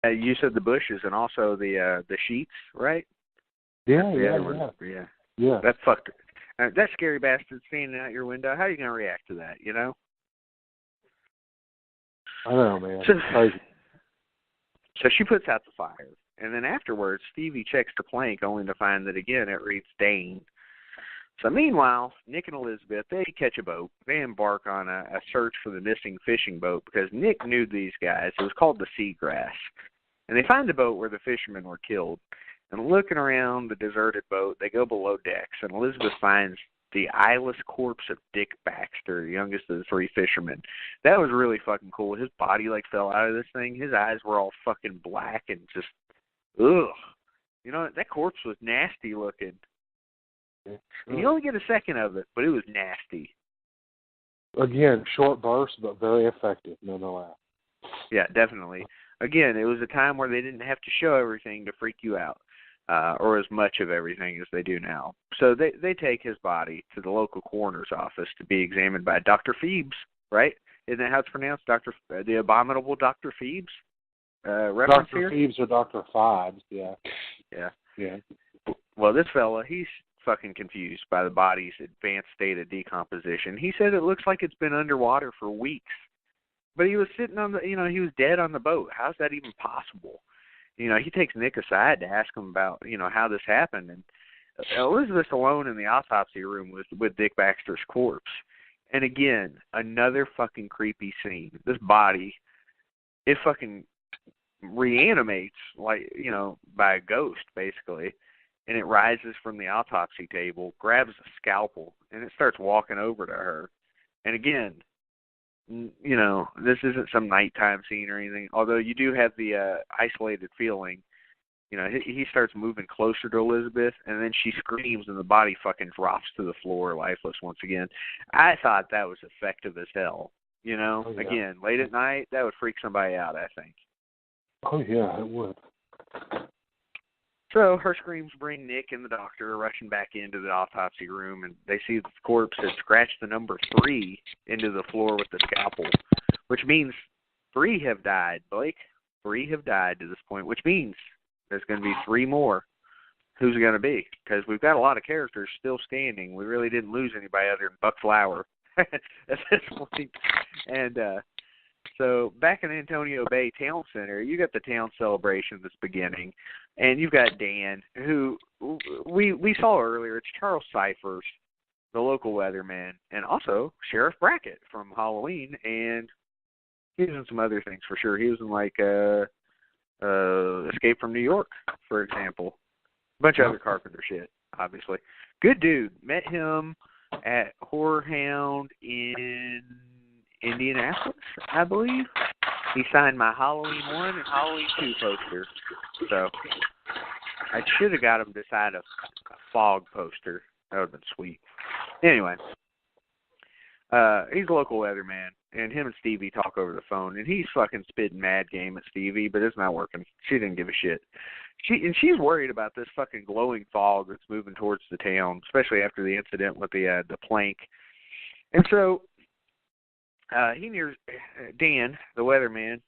You said the bushes and also the sheets, right? Yeah, Yeah. That fucked. That scary bastard standing out your window. How are you gonna react to that? You know. I know, man. It's crazy. So she puts out the fire, and then afterwards, Stevie checks the plank, only to find that again it reads Dane. So meanwhile, Nick and Elizabeth, they catch a boat. They embark on a search for the missing fishing boat because Nick knew these guys. It was called the Seagrass. And they find the boat where the fishermen were killed. And looking around the deserted boat, they go below decks, and Elizabeth finds the eyeless corpse of Dick Baxter, the youngest of the three fishermen. That was really fucking cool. His body, fell out of this thing. His eyes were all fucking black and just, ugh. You know, that corpse was nasty looking. And you only get a second of it, but it was nasty. Again, short burst, but very effective, nonetheless. Yeah, definitely. Again, it was a time where they didn't have to show everything to freak you out, or as much of everything as they do now. So they take his body to the local coroner's office to be examined by Dr. Phoebes, right? Isn't that how it's pronounced? The abominable Dr. Phoebes? Reference Dr. here? Phoebes or Dr. Phibes, yeah. Yeah. Well, this fella, he's fucking confused by the body's advanced state of decomposition. He said it looks like it's been underwater for weeks. But he was sitting on he was dead on the boat. How's that even possible? He takes Nick aside to ask him about, how this happened. And Elizabeth's alone in the autopsy room with Dick Baxter's corpse. And again, another fucking creepy scene. This body, it fucking reanimates, by a ghost, basically. And it rises from the autopsy table, grabs a scalpel, and it starts walking over to her. And again, this isn't some nighttime scene or anything, although you do have the isolated feeling. He starts moving closer to Elizabeth, and then she screams, and the body fucking drops to the floor lifeless once again. I thought that was effective as hell. Oh, yeah. Again, late at night, that would freak somebody out, I think. Oh, yeah, it would. So her screams bring Nick and the doctor rushing back into the autopsy room, and they see the corpse had scratched the number 3 into the floor with the scalpel, which means 3 have died, Blake. 3 have died to this point, which means there's going to be 3 more. Who's it going to be? Because we've got a lot of characters still standing. We really didn't lose anybody other than Buck Flower at this point. And so back in Antonio Bay Town Center, you got the town celebration that's beginning. And you've got Dan, who we saw earlier. It's Charles Cyphers, the local weatherman, and also Sheriff Brackett from Halloween. And he was in some other things for sure. He was in Escape from New York, for example. A bunch of other Carpenter shit, obviously. Good dude. Met him at Horror Hound in Indianapolis, I believe. He signed my Halloween 1 and Halloween 2 poster. So I should have got him to sign a fog poster. That would have been sweet. Anyway, he's a local weatherman, and him and Stevie talk over the phone, and he's fucking spitting mad game at Stevie, but it's not working. She didn't give a shit. She's worried about this fucking glowing fog that's moving towards the town, especially after the incident with the plank. And so he hears Dan, the weatherman.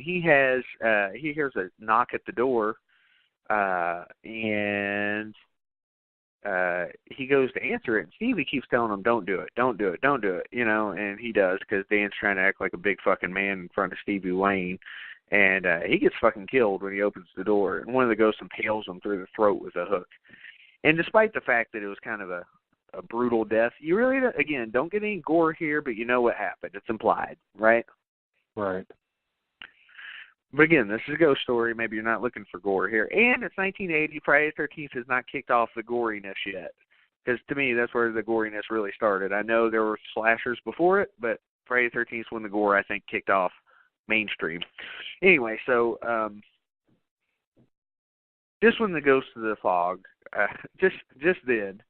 He hears a knock at the door, and he goes to answer it. And Stevie keeps telling him, "Don't do it, don't do it, don't do it," and he does because Dan's trying to act like a big fucking man in front of Stevie Wayne, and he gets fucking killed when he opens the door. And one of the ghosts impales him through the throat with a hook. And despite the fact that it was kind of a brutal death, you really, again, don't get any gore here, but you know what happened. It's implied, right? Right. But again, this is a ghost story. Maybe you're not looking for gore here. And it's 1980. Friday the 13th has not kicked off the goriness yet. Because to me, that's where the goriness really started. I know there were slashers before it, but Friday the 13th is when the gore, I think, kicked off mainstream. Anyway, so just when the ghost of the fog, just then,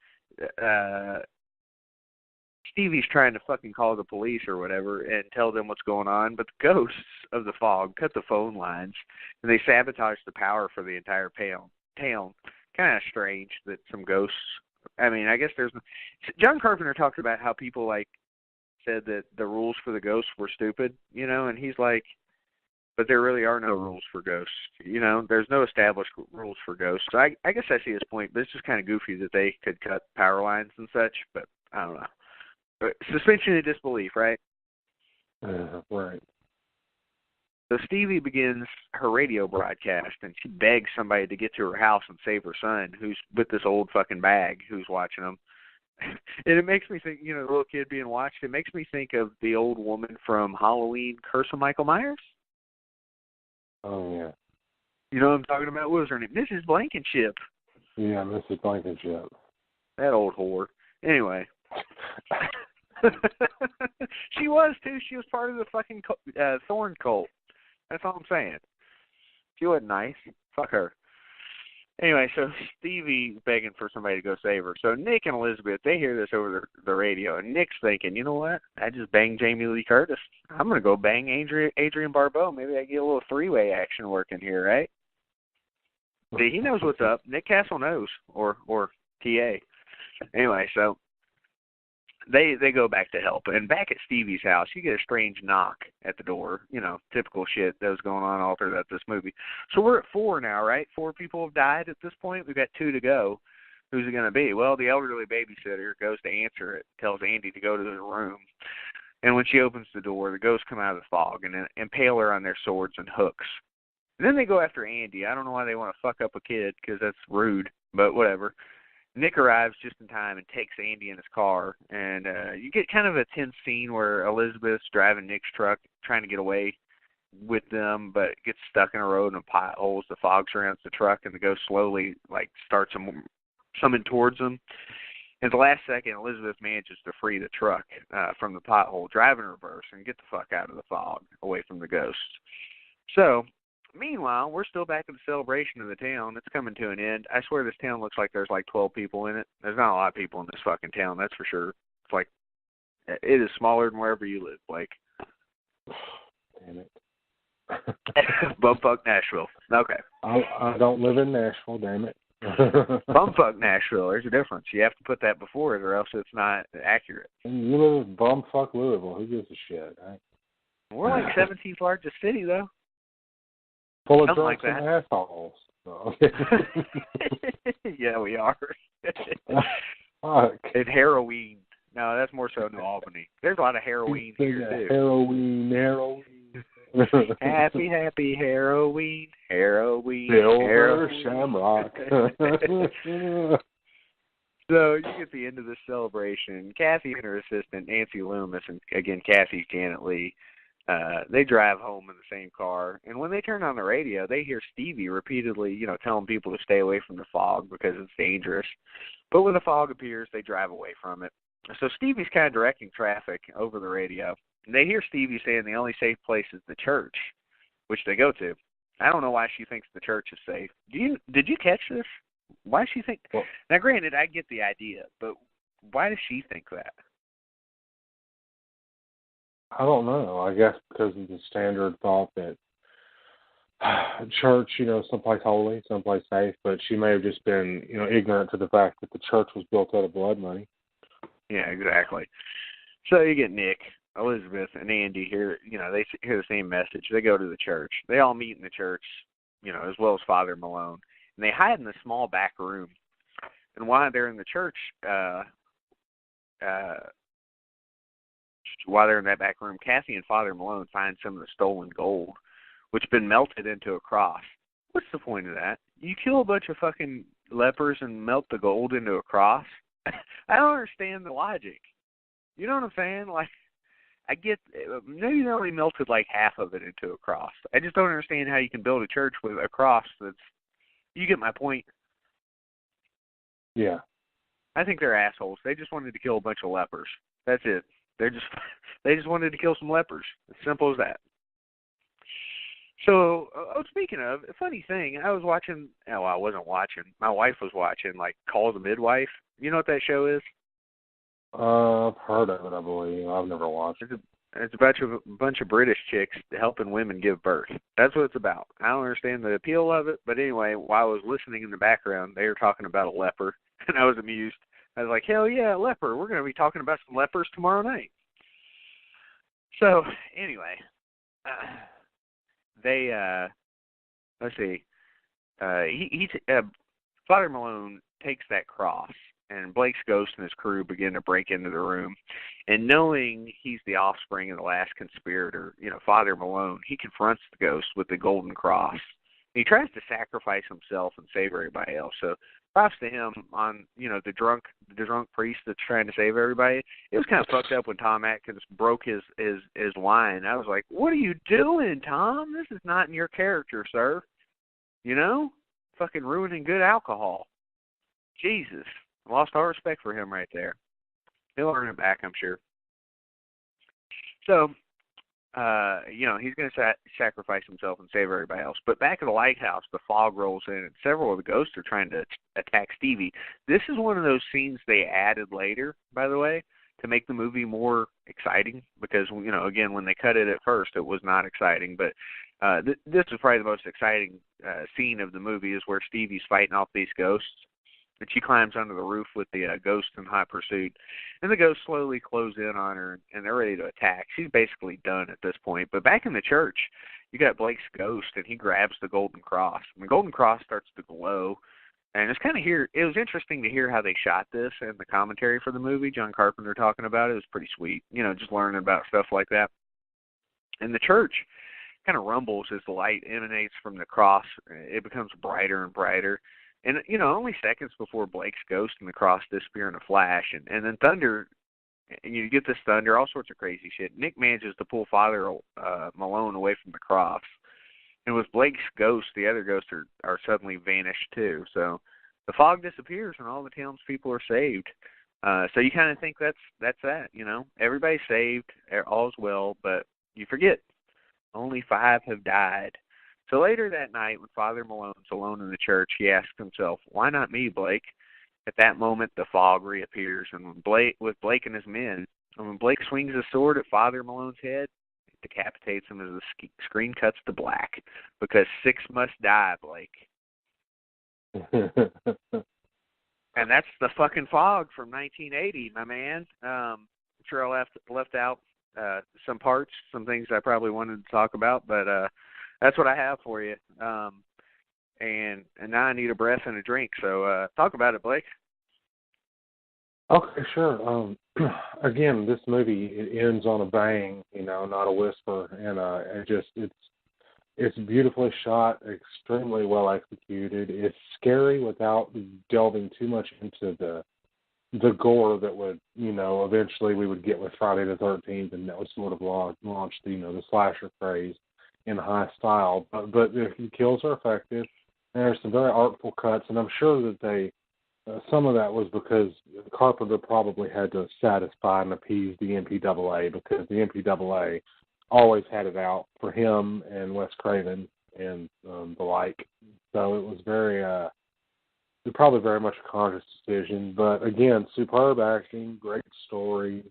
Stevie's trying to fucking call the police or whatever and tell them what's going on, but the ghosts of the fog cut the phone lines and they sabotage the power for the entire town. Kind of strange that some ghosts. I mean, I guess John Carpenter talked about how people said that the rules for the ghosts were stupid, and he's like, but there really are no rules for ghosts. You know, there's no established rules for ghosts. So I guess I see his point, but it's just kind of goofy that they could cut power lines and such, but I don't know. But suspension of disbelief, right? Right. So Stevie begins her radio broadcast, and she begs somebody to get to her house and save her son, who's with this old fucking bag, who's watching them. And it makes me think, you know, the little kid being watched, it makes me think of the old woman from Halloween, Curse of Michael Myers. Oh, yeah. You know what I'm talking about? What was her name? Mrs. Blankenship. Yeah, Mrs. Blankenship. That old whore. Anyway. She was, too. She was part of the fucking Thorn cult. That's all I'm saying. She wasn't nice. Fuck her. Anyway, so Stevie's begging for somebody to go save her. So Nick and Elizabeth, they hear this over the radio, and Nick's thinking, you know what? I just banged Jamie Lee Curtis. I'm going to go bang Adrian Barbeau. Maybe I get a little three-way action working here, right? See, he knows what's up. Nick Castle knows, or TA. Anyway, so they go back to help. And back at Stevie's house, you get a strange knock at the door. You know, typical shit that was going on all throughout this movie. So we're at 4 now, right? 4 people have died at this point. We've got 2 to go. Who's it going to be? Well, the elderly babysitter goes to answer it, tells Andy to go to the room. And when she opens the door, the ghosts come out of the fog and impale her on their swords and hooks. And then they go after Andy. I don't know why they want to fuck up a kid, because that's rude, but whatever. Nick arrives just in time and takes Andy in his car, and you get kind of a tense scene where Elizabeth's driving Nick's truck, trying to get away with them, but gets stuck in a road and potholes. The fog surrounds the truck, and the ghost slowly starts summon towards them. And at the last second, Elizabeth manages to free the truck from the pothole, drive in reverse, and get the fuck out of the fog, away from the ghosts. So meanwhile, we're still back at the celebration of the town. It's coming to an end. I swear this town looks like there's 12 people in it. There's not a lot of people in this fucking town, that's for sure. It's it is smaller than wherever you live, Blake. Damn it. Bumfuck Nashville. Okay. I don't live in Nashville, damn it. Bumfuck Nashville. There's a difference. You have to put that before it, or else it's not accurate. You live in bumfuck Louisville. Who gives a shit, right? We're 17th largest city, though. Full of Something drunks like and assholes. So. Yeah, we are. Fuck. And heroin. No, that's more so New Albany. There's a lot of heroin here, too. Heroin. Happy heroin. Silver Shamrock. So you get the end of this celebration. Kathy and her assistant, Nancy Loomis, and again, Kathy's Janet Lee, they drive home in the same car. And when they turn on the radio, they hear Stevie repeatedly, telling people to stay away from the fog because it's dangerous. But when the fog appears, they drive away from it. So Stevie's kind of directing traffic over the radio. And they hear Stevie saying the only safe place is the church, which they go to. I don't know why she thinks the church is safe. Did you catch this? Why does she think? Well, now, granted, I get the idea, but why does she think that? I don't know. I guess because of the standard thought that church, someplace holy, someplace safe, but she may have just been, ignorant to the fact that the church was built out of blood money. Yeah, exactly. So you get Nick, Elizabeth, and Andy here. They hear the same message. They go to the church. They all meet in the church, as well as Father Malone. And they hide in the small back room. And while they're in the church, while they're in that back room, Kathy and Father Malone find some of the stolen gold, which has been melted into a cross. What's the point of that? You kill a bunch of fucking lepers and melt the gold into a cross? I don't understand the logic. You know what I'm saying? I get, maybe they only melted half of it into a cross. I just don't understand how you can build a church with a cross that's, you get my point? Yeah. I think they're assholes. They just wanted to kill a bunch of lepers. That's it. They just wanted to kill some lepers. As simple as that. So, speaking of, a funny thing, I wasn't watching. My wife was watching, Call the Midwife. You know what that show is? I've heard of it, I believe. I've never watched it. It's a bunch of British chicks helping women give birth. That's what it's about. I don't understand the appeal of it, but anyway, while I was listening in the background, they were talking about a leper, and I was amused. I was like, hell yeah, a leper. We're going to be talking about some lepers tomorrow night. So, anyway, they let's see, Father Malone takes that cross, and Blake's ghost and his crew begin to break into the room. And knowing he's the offspring of the last conspirator, Father Malone, he confronts the ghost with the golden cross. He tries to sacrifice himself and save everybody else. So props to him on, the drunk priest that's trying to save everybody. It was kind of fucked up when Tom Atkins broke his line. I was like, what are you doing, Tom? This is not in your character, sir. Fucking ruining good alcohol. Jesus. I lost all respect for him right there. He'll earn it back, I'm sure. So, he's going to sacrifice himself and save everybody else. But back at the lighthouse, the fog rolls in, and several of the ghosts are trying to attack Stevie. This is one of those scenes they added later, by the way, to make the movie more exciting. Because, again, when they cut it at first, it was not exciting. But this is probably the most exciting scene of the movie, is where Stevie's fighting off these ghosts. And she climbs under the roof with the ghost in hot pursuit. And the ghosts slowly close in on her, and they're ready to attack. She's basically done at this point. But back in the church, you got Blake's ghost, and he grabs the golden cross. And the golden cross starts to glow. And it's kind of it was interesting to hear how they shot this and the commentary for the movie. John Carpenter talking about it. It was pretty sweet, just learning about stuff like that. And the church kind of rumbles as the light emanates from the cross. It becomes brighter and brighter. And, only seconds before Blake's ghost and the cross disappear in a flash. And then thunder, and you get this thunder, all sorts of crazy shit. Nick manages to pull Father Malone away from the cross. And with Blake's ghost, the other ghosts are suddenly vanished, too. So the fog disappears, and all the townspeople are saved. So you kind of think that's that, Everybody's saved, all's well, but you forget, only 5 have died. So later that night, when Father Malone's alone in the church, he asks himself, why not me, Blake? At that moment, the fog reappears, and with Blake and his men, and when Blake swings his sword at Father Malone's head, it decapitates him as the screen cuts to black, because 6 must die, Blake. And that's the fucking fog from 1980, my man. I'm sure I left out some parts, some things I probably wanted to talk about, but that's what I have for you. And now I need a breath and a drink. So talk about it, Blake. Okay, sure. Again, this movie, it ends on a bang, not a whisper, and it's beautifully shot, extremely well executed. It's scary without delving too much into the gore that would, eventually we would get with Friday the 13th, and that would sort of launch the slasher craze in high style, but the kills are effective. There's some very artful cuts, and I'm sure that some of that was because Carpenter probably had to satisfy and appease the MPAA, because the MPAA always had it out for him and Wes Craven and the like. So it was probably very much a conscious decision. But again, superb acting, great story.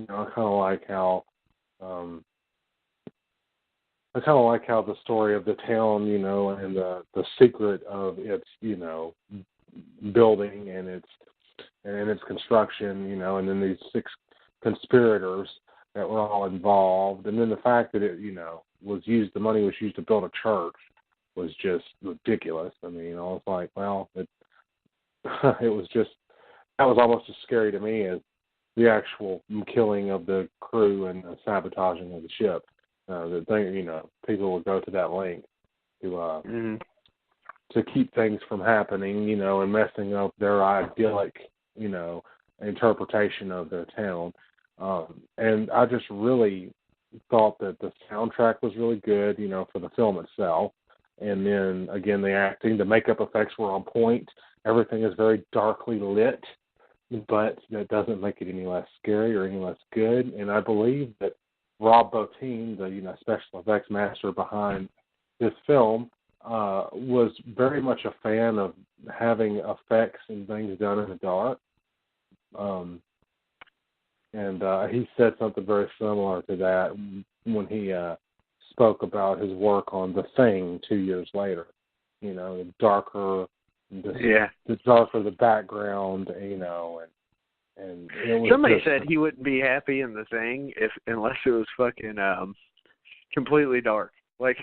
I kind of like how. I kind of like how the story of the town, and the secret of its, building and its construction, and then these 6 conspirators that were all involved, and then the fact that it, the money was used to build a church was just ridiculous. I mean, I was like, well, it was just, that was almost as scary to me as the actual killing of the crew and the sabotaging of the ship. The thing, people would go to that length to keep things from happening, and messing up their idyllic, interpretation of their town. And I just really thought that the soundtrack was really good, for the film itself. And then, again, the acting, the makeup effects were on point. Everything is very darkly lit, but that doesn't make it any less scary or any less good. And I believe that Rob Bottin, the special effects master behind this film, was very much a fan of having effects and things done in the dark. And he said something very similar to that when he spoke about his work on The Thing 2 years later. The darker, the darker the background, and it was somebody said he wouldn't be happy in The Thing unless it was fucking completely dark. Like,